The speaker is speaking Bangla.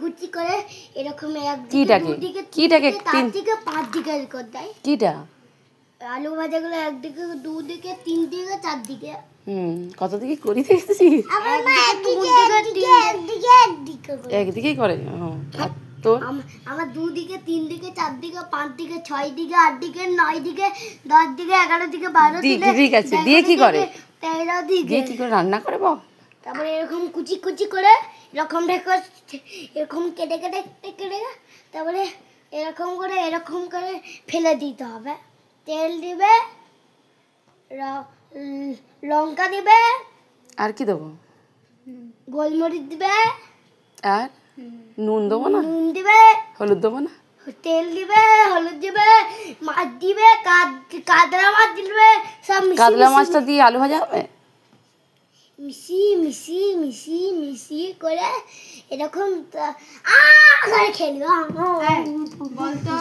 কুচি করে এরকম কিটাকে কিটাকে তিন দিকে 5 দিকে করে দেয়। কিটা আলু ভাজাগুলো একদিকে, দুদিকে, তিন দিকে, চার দিকে। কত দিকে করি দেখছিস? আমার মা একদিকে একদিকেই করে। আর তোর? আমার দুদিকে, তিন দিকে, চার দিকে, 5 দিকে, 6 দিকে, 8 দিকে, 9 দিকে, 10 দিকে, 11 দিকে, 12 দিকে। ঠিক আছে, দিয়ে কি করে? 13 দিকে। দিয়ে কি করে রান্না করে বল? তারপরে এরকম কুচি কুচি করে এরকম এরকম কেটে কেটে কেটে তারপরে এরকম করে ফেলে দিতে হবে। তেল দিবে, লঙ্কা দিবে, আর কি দেবো? গোলমরিচ দিবে, আর নুন দেবো না? নুন দিবে, হলুদ দেবো না? তেল দিবে, হলুদ দিবে, মাছ দিবে, কাতলা মাছ দিবে, সব কাতলা মাছটা দিয়ে আলু ভাজা হবে? মিশি করে এরকম করে খেলবে। বলতো